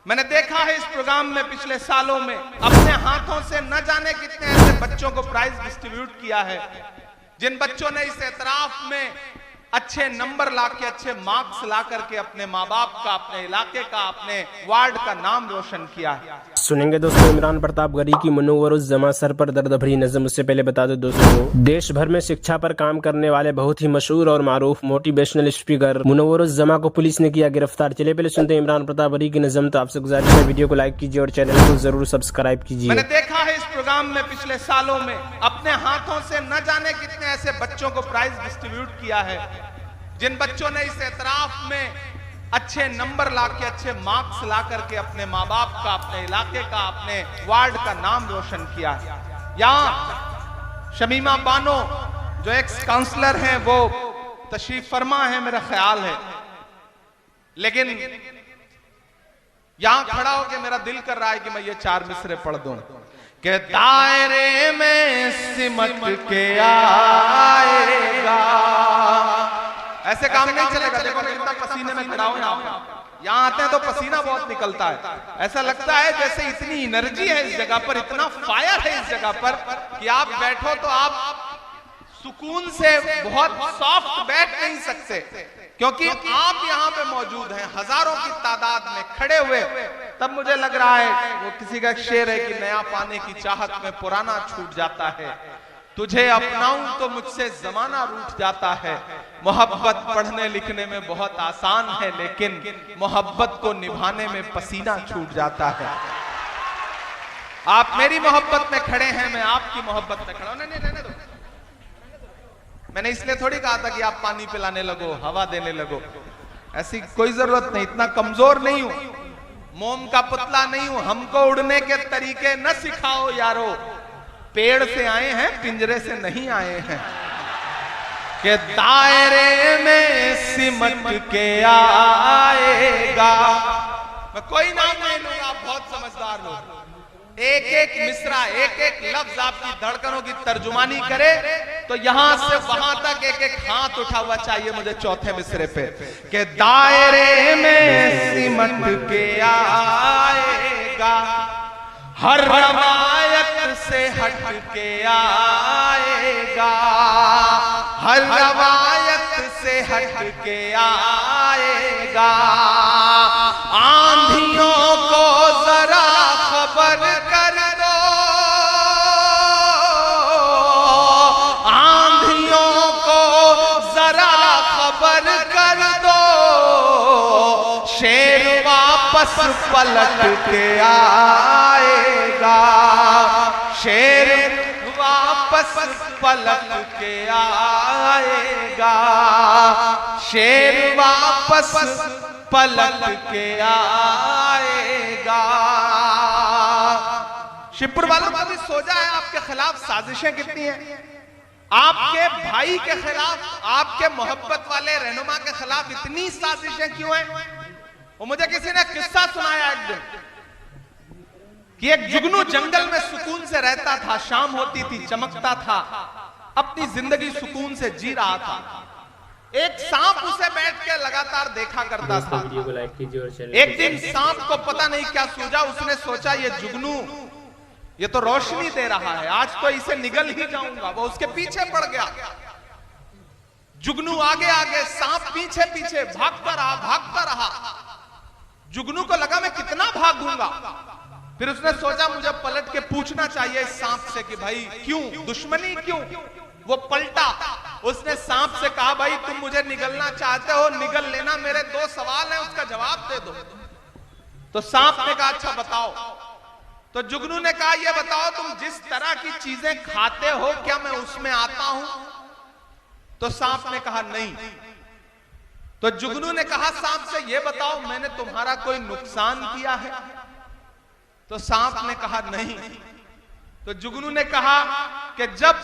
मैंने देखा है इस प्रोग्राम में पिछले सालों में अपने हाथों से न जाने कितने ऐसे बच्चों को प्राइज डिस्ट्रीब्यूट किया है जिन बच्चों ने इस एतराफ में अच्छे नंबर लाके, अच्छे मार्क्स ला करके अपने माँ बाप का, अपने इलाके का, अपने वार्ड का नाम रोशन किया है। सुनेंगे दोस्तों इमरान प्रतापगढ़ी की मुनव्वरुज़्ज़मा सर पर दर्द भरी नज़म। उससे पहले बता दो दोस्तों, देश भर में शिक्षा पर काम करने वाले बहुत ही मशहूर और मारूफ मोटिवेशनल स्पीकर मुनव्वरुज़्ज़मा को पुलिस ने किया गिरफ्तार। चलिए पहले सुनते हैं इमरान प्रतापगढ़ी की नज़म। तो आपसे गुजारिश है वीडियो को लाइक कीजिए और चैनल को जरूर सब्सक्राइब कीजिए। मैंने देखा है इस प्रोग्राम में पिछले सालों में अपने हाथों से न जाने कितने ऐसे बच्चों को प्राइज डिस्ट्रीब्यूट किया है जिन बच्चों ने इस एतराफ में अच्छे नंबर लाके, अच्छे मार्क्स ला करके अपने माँ बाप का, अपने इलाके का, अपने वार्ड का नाम रोशन किया है। यहाँ शमीमा बानो जो एक्स काउंसलर हैं वो तशरीफ फरमा है मेरा ख्याल है, लेकिन यहां खड़ा होकर मेरा दिल कर रहा है कि मैं ये 4 मिसरे पढ़ दूं कि दायरे में सिमट के आएगा। ऐसे काम नहीं चलेगा। देखो कितना पसीने में खड़ा हूं यहाँ आते हैं तो पसीना बहुत निकलता है। ऐसा लगता है जैसे इतनी एनर्जी है इस जगह पर, इतना फायर है इस जगह पर कि आप बैठो तो आप सुकून से बहुत सॉफ्ट बैठ नहीं सकते, क्योंकि आप यहाँ पे मौजूद हैं हजारों की तादाद में खड़े हुए। तब मुझे लग रहा है वो किसी का शेर है कि नया पाने की चाहत में पुराना छूट जाता है, तुझे अपनाऊं तो मुझसे जमाना रूठ जाता है। मोहब्बत पढ़ने लिखने में बहुत आसान है, लेकिन मोहब्बत को निभाने में पसीना छूट जाता है। आप मेरी मोहब्बत में खड़े हैं, मैं आपकी मोहब्बत में खड़ा हूं। नहीं रहने दो। मैंने इसलिए थोड़ी कहा था कि आप पानी पिलाने लगो, हवा देने लगो, ऐसी कोई जरूरत नहीं। इतना कमजोर नहीं हूं, मोम का पुतला नहीं हूं। हमको उड़ने के तरीके न सिखाओ यारो, पेड़ से आए हैं पिंजरे से नहीं आए हैं। कि दायरे में सिमट के आएगा। मैं कोई नाम नहीं लूंगा, आप बहुत समझदार लोग। एक एक मिसरा, एक एक लफ्ज आपकी धड़कनों की तर्जुमानी करे तो यहां से वहां तक एक एक हाथ उठा हुआ चाहिए मुझे चौथे मिसरे पे। कि दायरे में सिमट के आएगा, हर रवायत से हट के आएगा, हर रवायत से हट के आएगा। आंधियों को जरा खबर कर दो, आंधियों को जरा खबर कर दो, शेर वापस पलट के आएगा, शेर वापस पलट के आएगा, शेर वापस पलट के आएगा। शिवपुर वालों का भी सोचा है आपके खिलाफ साजिशें कितनी हैं, आपके भाई के खिलाफ, आपके मोहब्बत वाले रहनुमा के खिलाफ इतनी साजिशें क्यों हैं? वो मुझे किसी ने किस्सा सुनाया एक दिन कि एक जुगनू जंगल में सुकून से रहता था, शाम होती थी, चमकता था, अपनी जिंदगी सुकून से जी रहा था। एक सांप उसे बैठ के लगातार देखा करता था। एक दिन सांप को पता नहीं क्या सूझा, उसने सोचा ये जुगनू ये तो रोशनी दे रहा है, आज तो इसे निगल ही जाऊंगा। वो उसके पीछे पड़ गया। जुगनू आगे आगे, सांप पीछे पीछे भागता रहा, भागता रहा। जुगनू को लगा मैं कितना भागूंगा। फिर उसने सोचा मुझे पलट के पूछना चाहिए इस सांप से कि भाई क्यों, दुश्मनी क्यों? वो पलटा, उसने सांप से कहा भाई तुम मुझे निगलना चाहते हो, निगल लेना, मेरे 2 सवाल हैं, उसका जवाब दे दो। तो सांप ने कहा अच्छा बताओ। तो जुगनू ने कहा ये बताओ तुम जिस तरह की चीजें खाते हो क्या मैं उसमें आता हूं? तो सांप ने कहा नहीं। तो जुगनू ने कहा सांप से ये बताओ मैंने तुम्हारा कोई नुकसान किया है? तो सांप ने कहा नहीं। तो जुगनू ने कहा कि जब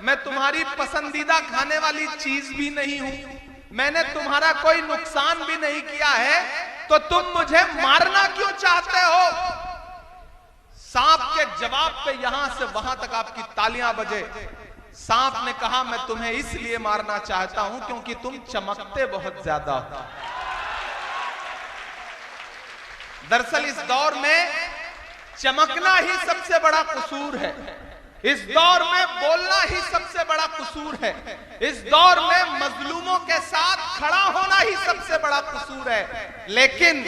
मैं तुम्हारी पसंदीदा खाने वाली चीज भी नहीं हूं, मैंने तुम्हारा कोई नुकसान भी नहीं किया है, तो तुम मुझे मारना क्यों चाहते हो? सांप के जवाब पे यहां से वहां तक आपकी तालियां बजे। सांप ने कहा मैं तुम्हें इसलिए मारना चाहता हूं क्योंकि तुम चमकते बहुत ज्यादा हो। दरअसल इस दौर में चमकना ही सबसे बड़ा कसूर है, इस दौर में बोलना ही सबसे बड़ा कसूर है, इस दौर में मजलूमों के साथ खड़ा होना ही सबसे बड़ा कसूर है। लेकिन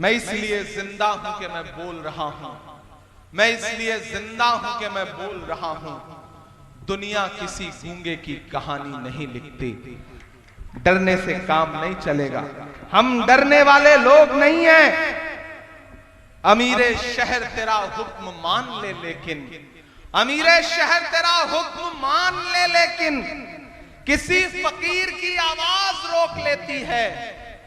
मैं इसलिए जिंदा हूं कि मैं बोल रहा हूं, मैं इसलिए जिंदा हूं कि मैं बोल रहा हूं। दुनिया किसी गूंगे की कहानी नहीं लिखती, डरने से काम नहीं चलेगा। हम डरने वाले लोग नहीं हैं। अमीरे शहर तेरा हुक्म मान ले, लेकिन अमीरे शहर तेरा हुक्म मान ले, लेकिन किसी फकीर की आवाज रोक लेती है।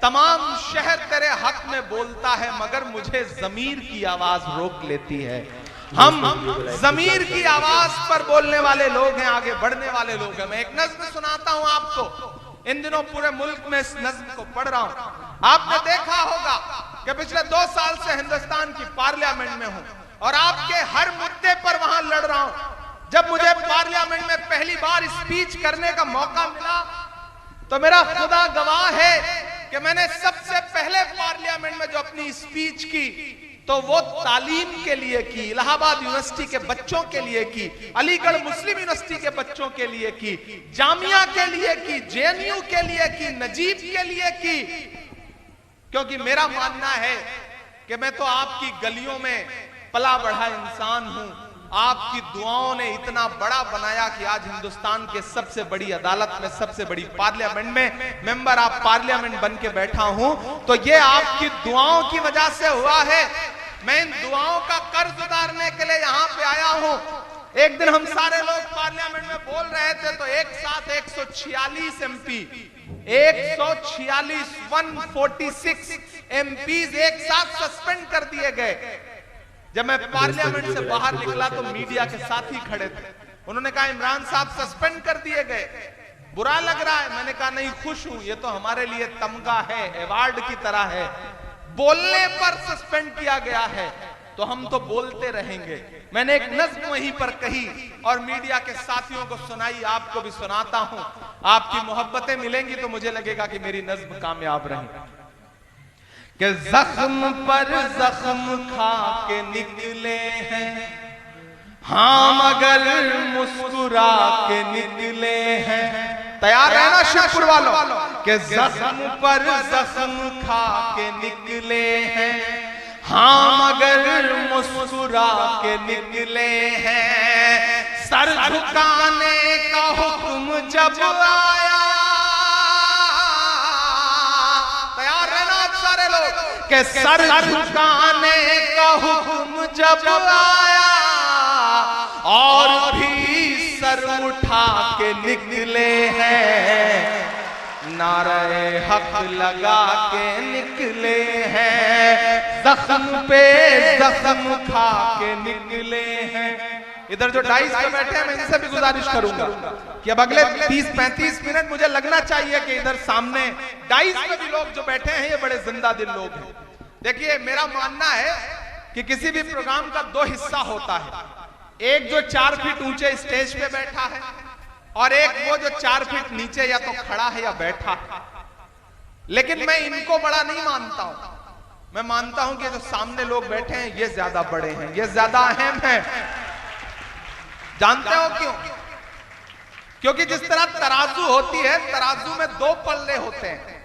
तमाम शहर तेरे हक में बोलता है, मगर मुझे जमीर की आवाज रोक लेती है। हम जमीर की आवाज पर बोलने वाले लोग हैं, आगे बढ़ने वाले लोग हैं। मैं एक नज्म सुनाता हूं आपको, इन दिनों पूरे मुल्क में इस नज्म को पढ़ रहा हूं। आपने देखा होगा कि पिछले 2 साल से हिंदुस्तान की पार्लियामेंट में हूं और आपके हर मुद्दे पर वहां लड़ रहा हूं। जब मुझे पार्लियामेंट में पहली बार स्पीच करने का मौका मिला तो मेरा खुदा गवाह है कि मैंने सबसे पहले पार्लियामेंट में जो अपनी स्पीच की तो वो तालीम के लिए की, इलाहाबाद यूनिवर्सिटी के बच्चों के लिए की, अलीगढ़ मुस्लिम यूनिवर्सिटी के बच्चों के लिए की, जामिया के लिए की, जेएनयू के लिए की, नजीब के लिए की। क्योंकि मेरा मानना है कि मैं तो आपकी गलियों में पला बढ़ा इंसान हूं। आपकी दुआओं ने इतना बड़ा बनाया कि आज हिंदुस्तान के सबसे बड़ी अदालत में, सबसे बड़ी पार्लियामेंट में मेंबर ऑफ पार्लियामेंट बन के बैठा हूं, तो ये आपकी दुआओं की वजह से हुआ है। मैं इन दुआओं का कर्ज उतारने के लिए यहां पे आया हूं। एक दिन हम सारे लोग पार्लियामेंट में बोल रहे थे तो एक साथ 146 एमपी, 146 एमपीज एक साथ सस्पेंड कर दिए गए। जब मैं पार्लियामेंट से बाहर निकला तो मीडिया के साथी खड़े थे, उन्होंने कहा इमरान साहब सस्पेंड कर दिए गए, बुरा लग रहा है। मैंने कहा नहीं, खुश हूं, ये तो हमारे लिए तमगा है, अवार्ड की तरह है। बोलने पर सस्पेंड किया गया है तो हम तो बोलते रहेंगे। मैंने एक नज्म वहीं पर कही और मीडिया के साथियों को सुनाई, आपको भी सुनाता हूं। आपकी मोहब्बतें मिलेंगी तो मुझे लगेगा कि मेरी नज्म कामयाब रही। कि जख्म पर जख्म खा के निकले हैं, हाँ मगर मुस्कुरा के निकले हैं। तैयार रहना शिवपुर वालों, कि जख्म पर जख्म खा के निकले हैं, हाँ मगर मुस्कुरा के निकले हैं। सर झुकाने का हुक्म जब आया, तैयार रहना आप सारे लोग, कि सर झुकाने का हुक्म जब आया और भी सर उठा के निकले हैं, नारे हक लगा के निकले हैं, जख्म पे जख्म खा के निकले हैं। इधर जो डाइस पे बैठे हैं मैं इनसे भी गुजारिश करूंगा कि अब अगले 30-35 मिनट मुझे लगना चाहिए कि इधर सामने डाइस पे भी लोग जो बैठे हैं ये बड़े जिंदा दिल लोग हैं। देखिए मेरा मानना है कि किसी भी प्रोग्राम का 2 हिस्सा होता है, एक जो 4 फीट ऊंचे स्टेज पे बैठा है और एक वो जो 4 फीट नीचे या तो खड़ा है या बैठा है। लेकिन मैं इनको बड़ा नहीं मानता हूं, मैं मानता हूं कि जो सामने लोग बैठे हैं ये ज्यादा बड़े हैं, ये ज्यादा अहम है। जानते हो क्यों? क्योंकि जिस तरह तराजू होती है, तराजू में 2 पल्ले होते हैं।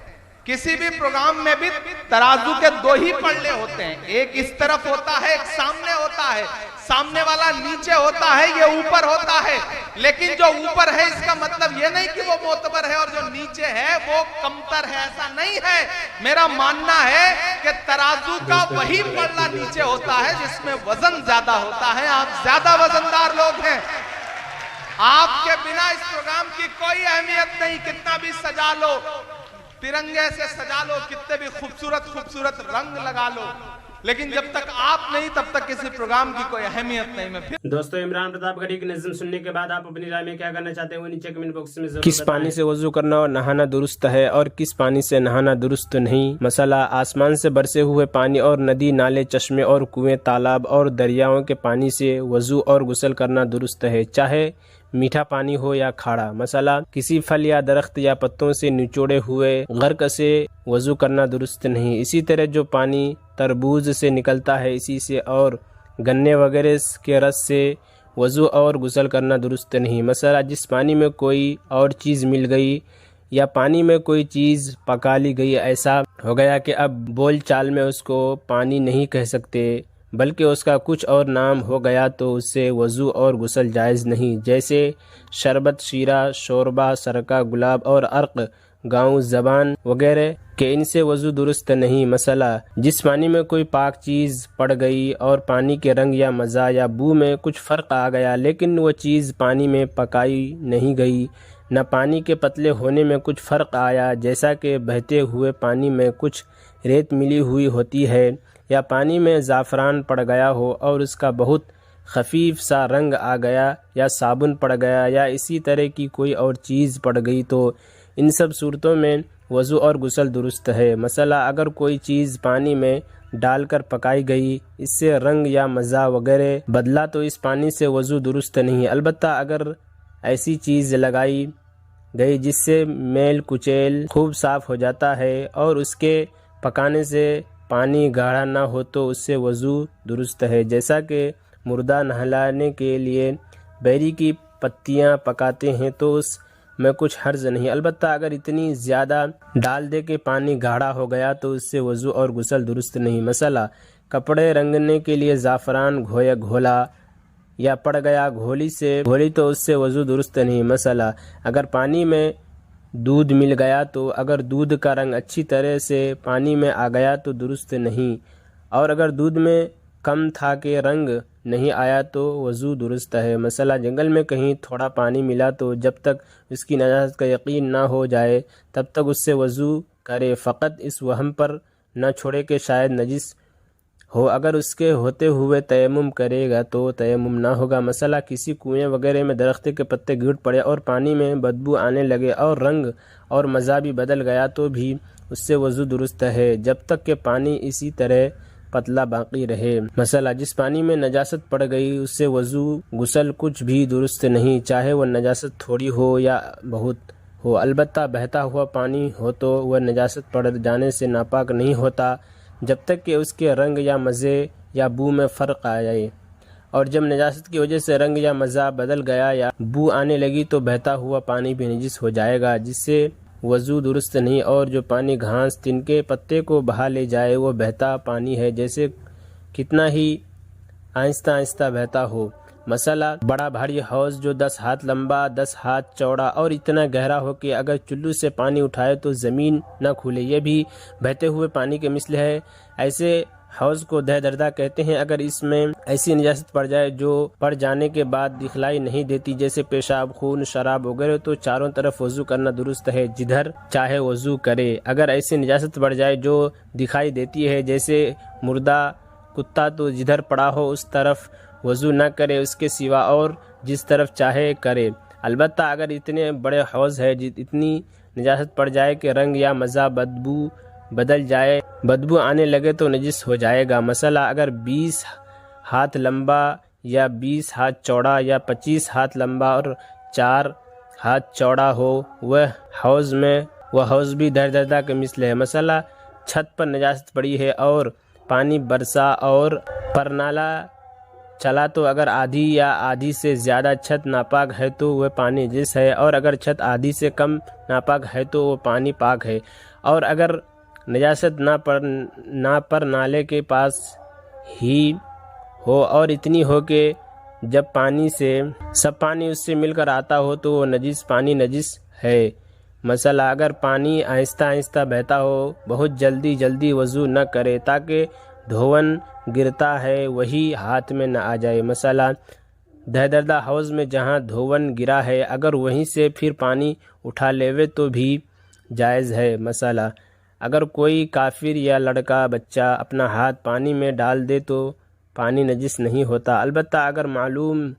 किसी भी प्रोग्राम में भी तराजू के 2 ही पल्ले होते हैं, एक इस तरफ होता है, एक सामने होता है। सामने वाला नीचे होता है, ये ऊपर होता है। लेकिन जो ऊपर है इसका मतलब ये नहीं कि वो मोतबर है और जो नीचे है वो कमतर है, ऐसा नहीं है। मेरा मानना है कि तराजू का वही पल्ला नीचे होता है जिसमें वजन ज्यादा होता है। आप ज्यादा वजनदार लोग हैं, आपके बिना इस प्रोग्राम की कोई अहमियत नहीं। कितना भी सजा लो, तिरंगे से सजा लो, कितने भी खूबसूरत खूबसूरत रंग लगा लो, लेकिन जब तक आप नहीं तब तक किसी प्रोग्राम की कोई अहमियत नहीं। मैं फिर दोस्तों इमरान प्रतापगढ़ी की नज़्म सुनने के बाद आप अपनी राय में क्या करना चाहते हैं वो नीचे कमेंट बॉक्स में जरूर किस पानी से वजू करना और नहाना दुरुस्त है और किस पानी से नहाना दुरुस्त नहीं। मसला आसमान से बरसे हुए पानी और नदी नाले चश्मे और कुएं तालाब और दरियाओं के पानी से वजू और गुस्ल करना दुरुस्त है, चाहे मीठा पानी हो या खारा। मसला किसी फल या दरख्त या पत्तों से निचोड़े हुए गर्क से वजू करना दुरुस्त नहीं। इसी तरह जो पानी तरबूज से निकलता है इसी से और गन्ने वगैरह के रस से वजू और गुस्ल करना दुरुस्त नहीं। मसला जिस पानी में कोई और चीज़ मिल गई या पानी में कोई चीज़ पका ली गई, ऐसा हो गया कि अब बोल चाल में उसको पानी नहीं कह सकते बल्कि उसका कुछ और नाम हो गया, तो उससे वज़ू और गुस्ल जायज़ नहीं। जैसे शरबत, शीरा, शोरबा, सरका, गुलाब और अर्क, गाँव ज़बान वगैरह के इनसे वज़ू दुरुस्त नहीं। मसला जिस पानी में कोई पाक चीज़ पड़ गई और पानी के रंग या मज़ा या बू में कुछ फ़र्क आ गया, लेकिन वो चीज़ पानी में पकाई नहीं गई, न पानी के पतले होने में कुछ फ़र्क आया, जैसा कि बहते हुए पानी में कुछ रेत मिली हुई होती है या पानी में ज़ाफ़रान पड़ गया हो और उसका बहुत खफीफ सा रंग आ गया या साबुन पड़ गया या इसी तरह की कोई और चीज़ पड़ गई, तो इन सब सूरतों में वज़ू और गुस्ल दुरुस्त है। मसला अगर कोई चीज़ पानी में डालकर पकाई गई, इससे रंग या मज़ा वगैरह बदला, तो इस पानी से वज़ू दुरुस्त नहीं। अलबत्ता अगर ऐसी चीज़ लगाई गई जिससे मेल कुचेल खूब साफ़ हो जाता है और उसके पकाने से पानी गाढ़ा ना हो, तो उससे वज़ू दुरुस्त है। जैसा कि मुर्दा नहलाने के लिए बैरी की पत्तियां पकाते हैं तो उस में कुछ हर्ज नहीं। अलबत्ता अगर इतनी ज़्यादा डाल दे कि पानी गाढ़ा हो गया तो उससे वज़ू और गुस्ल दुरुस्त नहीं। मसला कपड़े रंगने के लिए ज़ाफ़रान घोला या पड़ गया घोली तो उससे वज़ू दुरुस्त नहीं। मसला अगर पानी में दूध मिल गया तो अगर दूध का रंग अच्छी तरह से पानी में आ गया तो दुरुस्त नहीं, और अगर दूध में कम था कि रंग नहीं आया तो वज़ू दुरुस्त है। मसला जंगल में कहीं थोड़ा पानी मिला तो जब तक उसकी नजासत का यकीन ना हो जाए तब तक उससे वज़ू करे, फ़कत इस वहम पर न छोड़े कि शायद नजिस हो। अगर उसके होते हुए तयम्मुम करेगा तो तयम्मुम ना होगा। मसला किसी कुएं वगैरह में दरख्त के पत्ते गिर पड़े और पानी में बदबू आने लगे और रंग और मज़ा भी बदल गया तो भी उससे वज़ू दुरुस्त है जब तक कि पानी इसी तरह पतला बाकी रहे। मसला जिस पानी में नजासत पड़ गई उससे वज़ू गुस्ल कुछ भी दुरुस्त नहीं, चाहे वह नजासत थोड़ी हो या बहुत हो। अलबत्ता बहता हुआ पानी हो तो वह नजासत पड़ जाने से नापाक नहीं होता जब तक कि उसके रंग या मज़े या बू में फ़र्क आ जाए, और जब नजासत की वजह से रंग या मज़ा बदल गया या बू आने लगी तो बहता हुआ पानी भी नजिस हो जाएगा, जिससे वज़ू दुरुस्त नहीं। और जो पानी घास तिनके पत्ते को बहा ले जाए वो बहता पानी है, जैसे कितना ही आहिस्ता आहिस्ता बहता हो। मसला बड़ा भारी हौज जो 10 हाथ लंबा 10 हाथ चौड़ा और इतना गहरा हो कि अगर चुल्लू से पानी उठाए तो ज़मीन न खुले, ये भी बहते हुए पानी के मिसल है। ऐसे हौज को दह दर्दा कहते हैं। अगर इसमें ऐसी निजासत पड़ जाए जो पड़ जाने के बाद दिखलाई नहीं देती, जैसे पेशाब, खून, शराब वगैरह, तो चारों तरफ वज़ू करना दुरुस्त है, जिधर चाहे वज़ू करे। अगर ऐसी निजासत पड़ जाए जो दिखाई देती है, जैसे मुर्दा कुत्ता, तो जिधर पड़ा हो उस तरफ वज़ू न करे, उसके सिवा और जिस तरफ चाहे करे। अलबत्ता अगर इतने बड़े हौज है इतनी निजासत पड़ जाए कि रंग या मज़ा बदबू बदल जाए, बदबू आने लगे तो नजिस हो जाएगा। मसला अगर 20 हाथ लंबा या 20 हाथ चौड़ा या 25 हाथ लंबा और 4 हाथ चौड़ा हो, वह हौज भी दरदर्दा के मिसल है। मसला छत पर निजासत पड़ी है और पानी बरसा और परनाला चला, तो अगर आधी या आधी से ज़्यादा छत नापाक है तो वह पानी नजिस है, और अगर छत आधी से कम नापाक है तो वह पानी पाक है। और अगर नजासत ना पर नाले के पास ही हो और इतनी हो कि जब पानी से सब पानी उससे मिलकर आता हो तो वो पानी नजिस है। मसला अगर पानी आहिस्ता आहिस्ता बहता हो, बहुत जल्दी वज़ू न करे ताकि धोवन गिरता है वही हाथ में न आ जाए। मसला दहदरदा हौज में जहाँ धोवन गिरा है अगर वहीं से फिर पानी उठा लेवे तो भी जायज़ है। मसला अगर कोई काफिर या लड़का बच्चा अपना हाथ पानी में डाल दे तो पानी नजिस नहीं होता। अलबत्ता अगर मालूम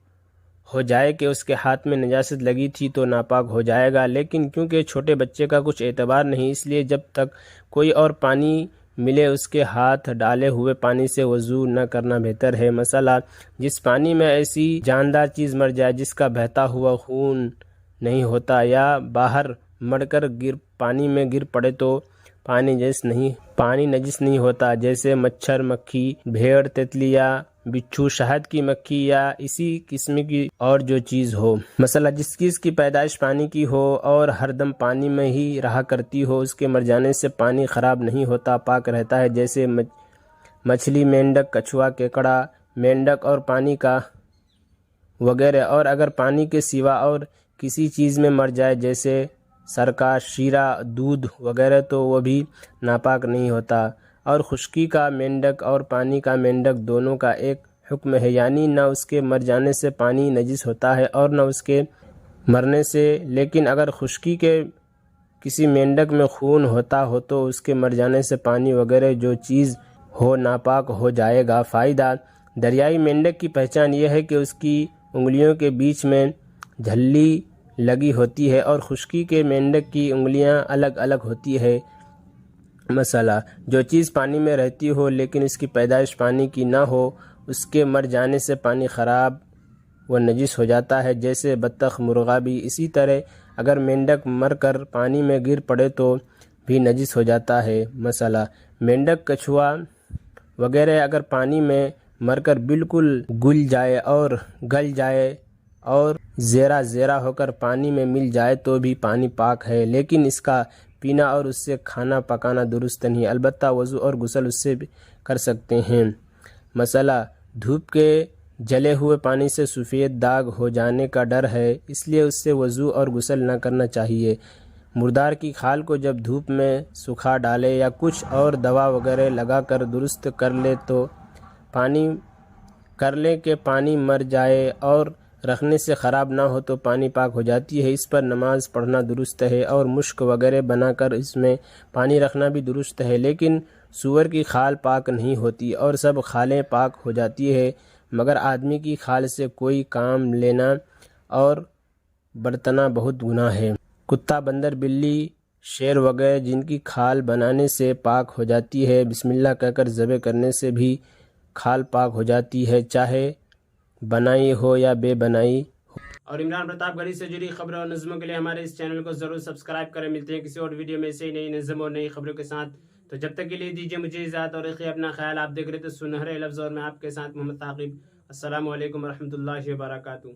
हो जाए कि उसके हाथ में नजासत लगी थी तो नापाक हो जाएगा, लेकिन क्योंकि छोटे बच्चे का कुछ एतबार नहीं, इसलिए जब तक कोई और पानी मिले उसके हाथ डाले हुए पानी से वजू न करना बेहतर है। मसला, जिस पानी में ऐसी जानदार चीज़ मर जाए जिसका बहता हुआ खून नहीं होता या बाहर मरकर पानी में गिर पड़े तो पानी नजिस नहीं होता, जैसे मच्छर, मक्खी, भेड़, तितली या बिच्छू, शहद की मक्खी या इसी किस्म की और जो चीज़ हो। मसला, जिस चीज़ की पैदाइश पानी की हो और हरदम पानी में ही रहा करती हो, उसके मर जाने से पानी ख़राब नहीं होता, पाक रहता है, जैसे मछली, मेंढक, कछुआ, केकड़ा, मेंढक और पानी का वगैरह। और अगर पानी के सिवा और किसी चीज़ में मर जाए जैसे सरका, शीरा, दूध वगैरह तो वह भी नापाक नहीं होता। और खुश्की का मेंढक और पानी का मेंढक दोनों का एक हुक्म है, यानी न उसके मर जाने से पानी नजिस होता है और न उसके मरने से। लेकिन अगर खुश्की के किसी मेंढक में खून होता हो तो उसके मर जाने से पानी वगैरह जो चीज़ हो नापाक हो जाएगा। फ़ायदा, दरियाई मेंढक की पहचान यह है कि उसकी उंगलियों के बीच में झल्ली लगी होती है और खुश्की के मेंढक की उंगलियां अलग अलग होती है। मसला, जो चीज़ पानी में रहती हो लेकिन उसकी पैदाइश पानी की ना हो, उसके मर जाने से पानी ख़राब व नजिस हो जाता है, जैसे बत्तख, मुर्गा भी। इसी तरह अगर मेंढक मरकर पानी में गिर पड़े तो भी नजिस हो जाता है। मसला, मेंढक, कछुआ वगैरह अगर पानी में मरकर बिल्कुल गल जाए और ज़ेरा ज़ेरा होकर पानी में मिल जाए तो भी पानी पाक है, लेकिन इसका पीना और उससे खाना पकाना दुरुस्त नहीं, अलबत्ता वज़ू और गुस्ल उससे भी कर सकते हैं। मसला, धूप के जले हुए पानी से सफ़ेद दाग हो जाने का डर है, इसलिए उससे वज़ू और गुस्ल न करना चाहिए। मुर्दार की खाल को जब धूप में सुखा डाले या कुछ और दवा वगैरह लगा कर दुरुस्त कर ले के पानी मर जाए और रखने से ख़राब ना हो तो पानी पाक हो जाती है। इस पर नमाज पढ़ना दुरुस्त है और मुश्क वगैरह बनाकर इसमें पानी रखना भी दुरुस्त है, लेकिन सूअर की खाल पाक नहीं होती और सब खालें पाक हो जाती है, मगर आदमी की खाल से कोई काम लेना और बरतना बहुत गुनाह है। कुत्ता, बंदर, बिल्ली, शेर वगैरह जिनकी खाल बनाने से पाक हो जाती है, बिस्मिल्लाह कहकर ज़बह करने से भी खाल पाक हो जाती है, चाहे बनाई हो या बेबनाई। और इमरान प्रतापगढ़ी से जुड़ी खबरों और नज़मों के लिए हमारे इस चैनल को ज़रूर सब्सक्राइब करें। मिलते हैं किसी और वीडियो में ऐसे ही नई नज़म और नई खबरों के साथ। तो जब तक के लिए दीजिए मुझे इजाज़त और रखिए अपना ख्याल। आप देख रहे थे सुनहरे लफ्ज़ और मैं आपके साथ मोहम्मद ताक़िब। अस्सलामु अलैकुम रहमतुल्लाहि व बरकातुहू।